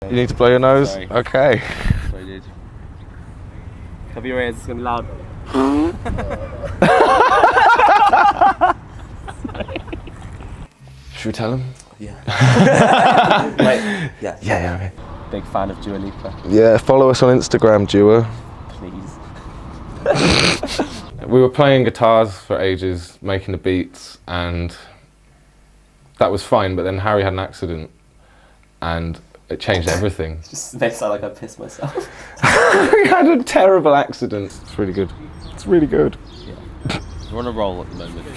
You need to blow your nose? Sorry. Okay. Sorry, dude. Cover your ears, it's gonna be loud. Should we tell him? Yeah. Wait. Yeah, okay. Big fan of Dua Lipa. Yeah, follow us on Instagram, Dua. Please. We were playing guitars for ages, making the beats, and that was fine, but then Harry had an accident, and it changed everything. Just makes it sound like I pissed myself. He had a terrible accident. It's really good. It's really good. Yeah. We're on a roll at the moment.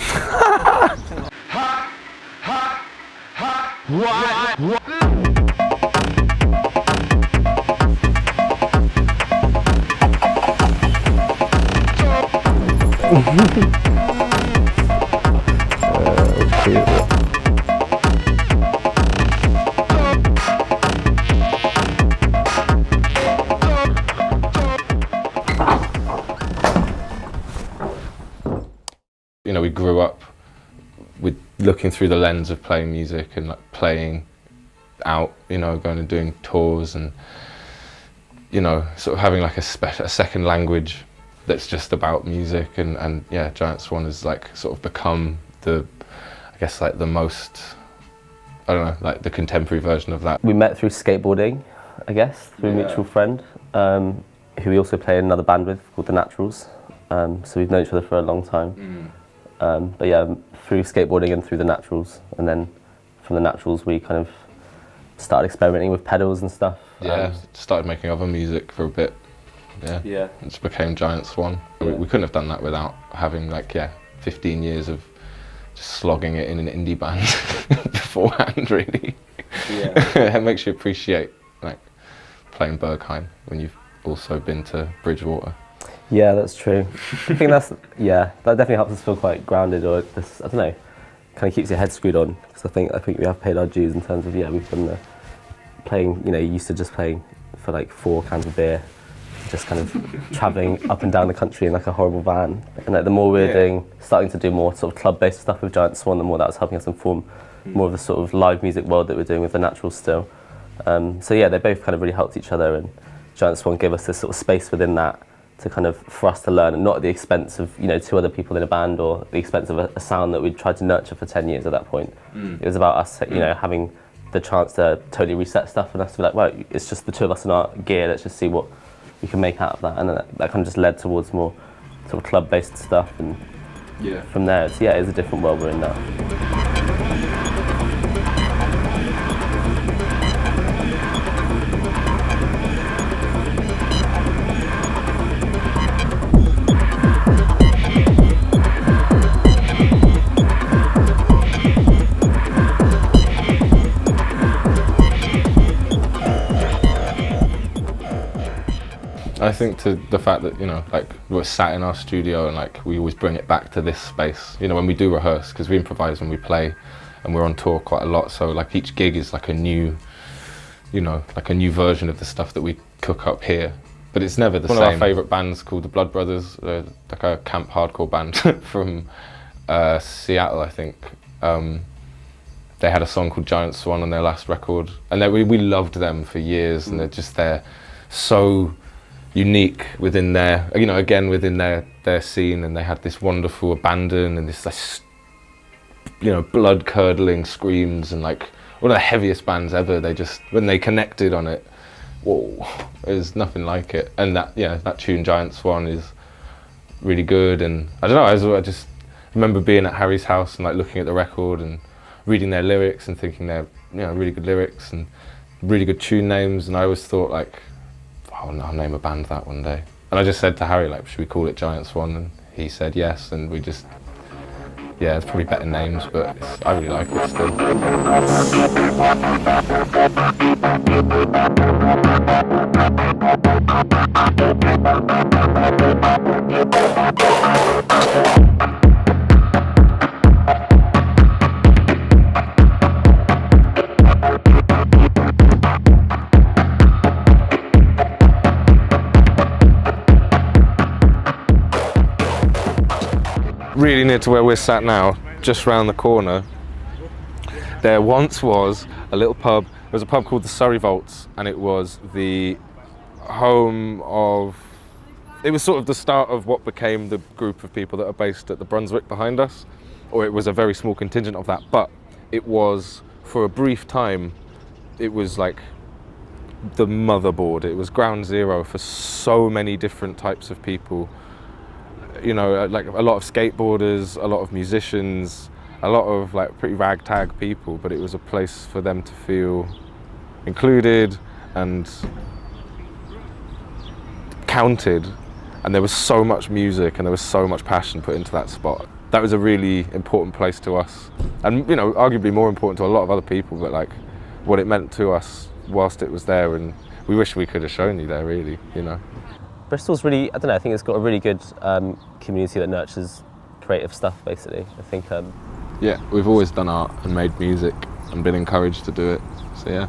You know, we grew up with looking through the lens of playing music and like playing out, you know, going and doing tours and, you know, sort of having like a second language that's just about music, and yeah, Giant Swan has like sort of become the, I guess like the most, I don't know, like the contemporary version of that. We met through skateboarding, I guess, through a mutual friend, who we also play in another band with called The Naturals. So we've known each other for a long time. But yeah, through skateboarding and through The Naturals, and then from The Naturals we kind of started experimenting with pedals and stuff. Yeah, started making other music for a bit. Yeah. It just became Giant Swan. Yeah. We couldn't have done that without having like 15 years of just slogging it in an indie band beforehand, really. Yeah. It makes you appreciate like playing Berghain when you've also been to Bridgewater. Yeah, that's true. I think that definitely helps us feel quite grounded, or just, I don't know, kind of keeps your head screwed on, because I think we have paid our dues in terms of, we've done the playing, used to just playing for like 4 cans of beer, just kind of travelling up and down the country in like a horrible van. And like the more we're starting to do more sort of club-based stuff with Giant Swan, the more that was helping us inform more of the sort of live music world that we're doing with The Naturals still. So yeah, they both kind of really helped each other, and Giant Swan gave us this sort of space within that to kind of, for us to learn, and not at the expense of 2 other people in a band, or the expense of a sound that we'd tried to nurture for 10 years at that point. It was about us, having the chance to totally reset stuff, and us to be like, well, it's just the 2 of us in our gear, let's just see what we can make out of that. And then that kind of just led towards more sort of club-based stuff, and from there, it's a different world we're in now. I think to the fact that, like we're sat in our studio and like we always bring it back to this space, when we do rehearse, because we improvise when we play and we're on tour quite a lot. So like each gig is like a new, like a new version of the stuff that we cook up here. But it's never the same. One of our favourite bands called the Blood Brothers, like a camp hardcore band from Seattle, I think. They had a song called Giant Swan on their last record, and we loved them for years, and they're so unique within their, again within their scene, and they had this wonderful abandon and this blood-curdling screams, and like one of the heaviest bands ever. They just, when they connected on it, whoa, there's nothing like it. And that tune Giant Swan is really good. And I don't know, I just remember being at Harry's house and like looking at the record and reading their lyrics and thinking they're really good lyrics and really good tune names, and I always thought like, I'll name a band that one day. And I just said to Harry, like, should we call it Giant Swan? And he said yes, and we just, it's probably better names, but I really like it still. Really near to where we're sat now, just round the corner, there once was a little pub There was a pub called the Surrey Vaults, and it was the home of, it was sort of the start of what became the group of people that are based at the Brunswick behind us, or it was a very small contingent of that, but it was, for a brief time, it was like the motherboard. It was ground zero for so many different types of people. You know, like a lot of skateboarders, a lot of musicians, a lot of like pretty ragtag people, but it was a place for them to feel included and counted. And there was so much music and there was so much passion put into that spot. That was a really important place to us. And, you know, arguably more important to a lot of other people, but like what it meant to us whilst it was there, and we wish we could have shown you there, really, you know. Bristol's really, I don't know, I think it's got a really good community that nurtures creative stuff, basically. I think. Yeah, we've always done art and made music and been encouraged to do it, so yeah.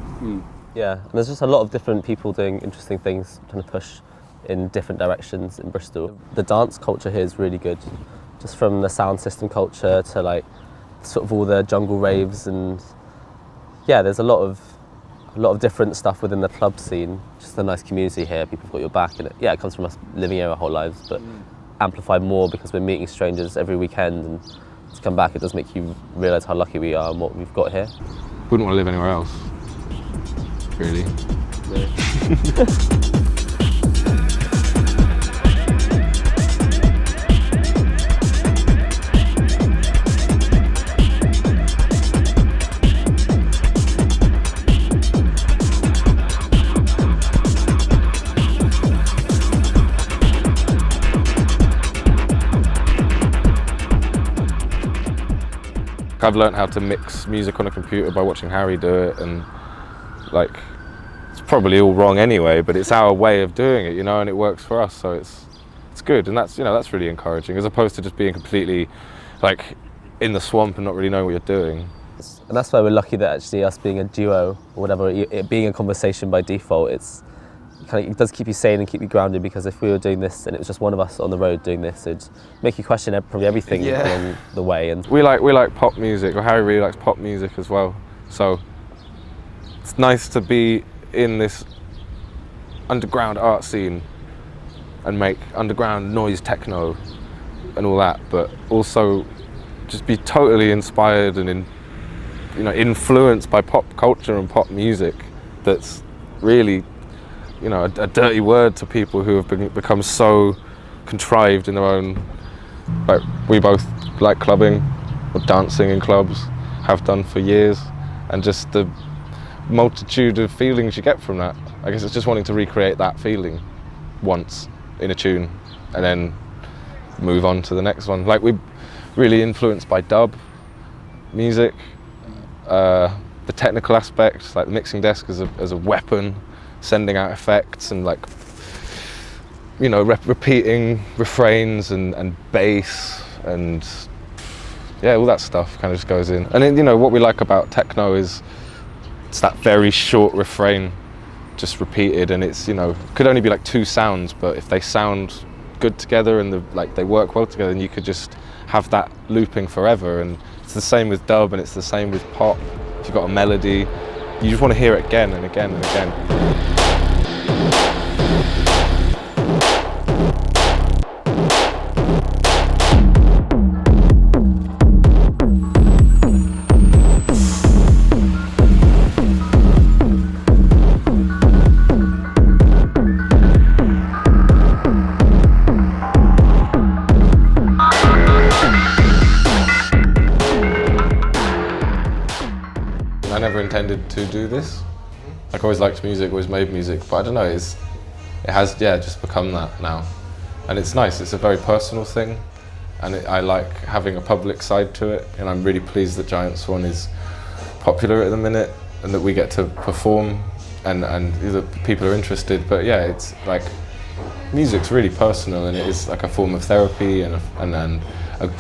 Yeah, and there's just a lot of different people doing interesting things, trying to push in different directions in Bristol. The dance culture here is really good, just from the sound system culture to like sort of all the jungle raves, and yeah, there's a lot of different stuff within the club scene. Just a nice community here. People have got your back, and it comes from us living here our whole lives, but amplified more because we're meeting strangers every weekend, and to come back, it does make you realise how lucky we are and what we've got here. Wouldn't want to live anywhere else, really. I've learned how to mix music on a computer by watching Harry do it, and like, it's probably all wrong anyway, but it's our way of doing it, you know, and it works for us, so it's good, and that's, you know, that's really encouraging, as opposed to just being completely like in the swamp and not really knowing what you're doing. And that's why we're lucky that actually us being a duo or whatever, it being a conversation by default, it does keep you sane and keep you grounded, because if we were doing this and it was just one of us on the road doing this, it'd make you question probably everything along the way. And we like pop music, or Harry really likes pop music as well, so it's nice to be in this underground art scene and make underground noise techno and all that, but also just be totally inspired and influenced by pop culture and pop music that's really, you know, a dirty word to people who have become so contrived in their own. Like, we both like clubbing or dancing in clubs, have done for years, and just the multitude of feelings you get from that. I guess it's just wanting to recreate that feeling once in a tune and then move on to the next one. Like, we're really influenced by dub music, the technical aspects, like the mixing desk as a weapon, sending out effects and, like, you know, repeating refrains and bass and yeah, all that stuff kind of just goes in. And then, you know, what we like about techno is it's that very short refrain just repeated, and it's, you know, could only be like 2 sounds, but if they sound good together and they work well together, then you could just have that looping forever. And it's the same with dub, and it's the same with pop. If you've got a melody, you just want to hear it again and again and again. I never intended to do this. Like, I always liked music, always made music, but I don't know, it has just become that now. And it's nice, it's a very personal thing, and I like having a public side to it, and I'm really pleased that Giant Swan is popular at the minute, and that we get to perform, and that people are interested. But yeah, it's like, music's really personal, and it is like a form of therapy, and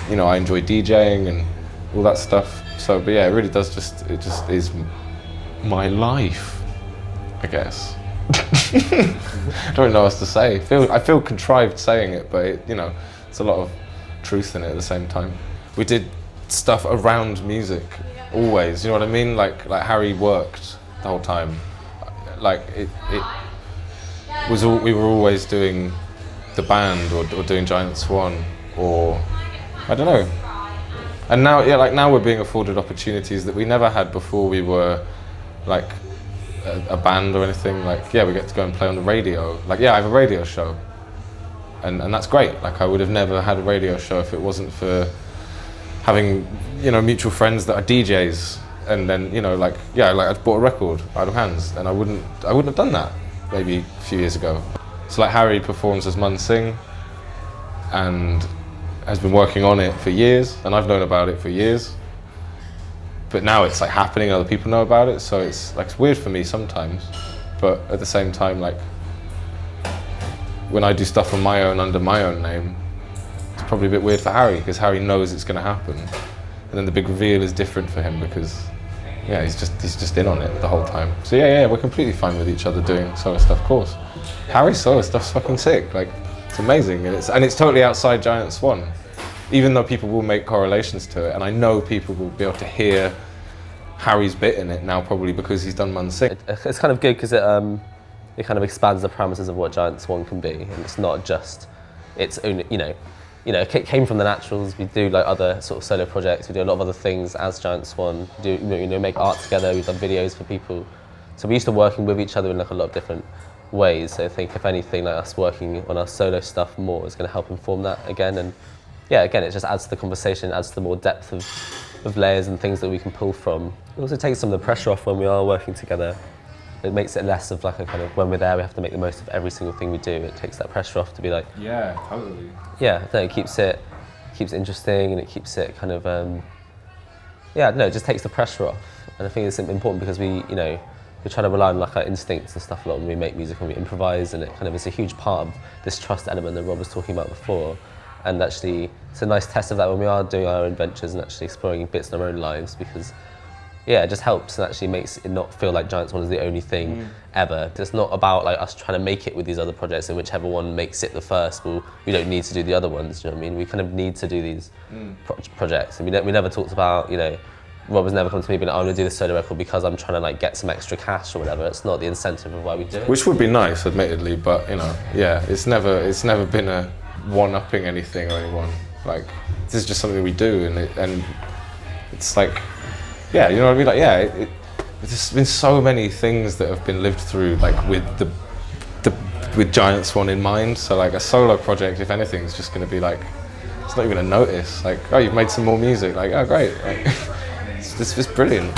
you know, I enjoy DJing and all that stuff. So, but yeah, it really does it just is my life, I guess. I don't know what else to say. I feel contrived saying it, but it, you know, it's a lot of truth in it at the same time. We did stuff around music, always, you know what I mean? Like Harry worked the whole time. Like we were always doing the band or doing Giant Swan, or I don't know. And now, yeah, like now we're being afforded opportunities that we never had before we were like a band or anything. Like, yeah, we get to go and play on the radio. Like, yeah, I have a radio show, and that's great. Like, I would have never had a radio show if it wasn't for having, you know, mutual friends that are DJs. And then, you know, like, yeah, like I bought a record out of hands, and I wouldn't have done that maybe a few years ago. So like Harry performs as Mun Singh and has been working on it for years, and I've known about it for years. But now it's like happening, and other people know about it, so it's like it's weird for me sometimes. But at the same time, like when I do stuff on my own under my own name, it's probably a bit weird for Harry, because Harry knows it's going to happen. And then the big reveal is different for him because, yeah, he's just in on it the whole time. So yeah, we're completely fine with each other doing solo stuff, of course. Harry's solo stuff's fucking sick, like, it's amazing, and it's totally outside Giant Swan. Even though people will make correlations to it, and I know people will be able to hear Harry's bit in it now, probably because he's done Mun Singh. It's kind of good because it kind of expands the parameters of what Giant Swan can be, and it's not just its own, you know, it came from the Naturals. We do like other sort of solo projects. We do a lot of other things as Giant Swan. We do, you know, make art together. We've done videos for people. So we're used to working with each other in like a lot of different ways. So I think if anything, like us working on our solo stuff more is going to help inform that again. And yeah, again, it just adds to the conversation, adds to the more depth of layers and things that we can pull from. It also takes some of the pressure off when we are working together. It makes it less of like a kind of, when we're there, we have to make the most of every single thing we do. It takes that pressure off to be like, yeah, totally. Yeah, no, it keeps it interesting, and it keeps it kind of, yeah, no, it just takes the pressure off. And I think it's important because we try to rely on like our instincts and stuff a lot when we make music, when we improvise, and it kind of is a huge part of this trust element that Rob was talking about before. And actually, it's a nice test of that when we are doing our own ventures and actually exploring bits in our own lives, because yeah, it just helps and actually makes it not feel like Giant Swan is the only thing ever. It's not about like us trying to make it with these other projects, and whichever one makes it the first, well, we don't need to do the other ones, do you know what I mean? We kind of need to do these projects. And we never talked about, you know, Rob has never come to me and been like, I'm going to do this solo record because I'm trying to like get some extra cash or whatever. It's not the incentive of why we do it. Which would be nice, admittedly, but you know, yeah, it's never been a one-upping anything or anyone. Like, this is just something we do, and it's like, yeah, you know what I mean? Like, yeah, there's been so many things that have been lived through, like with with Giant Swan in mind. So like a solo project, if anything, is just going to be like, it's not even a notice. Like, oh, you've made some more music. Like, oh, great. Like, it's brilliant.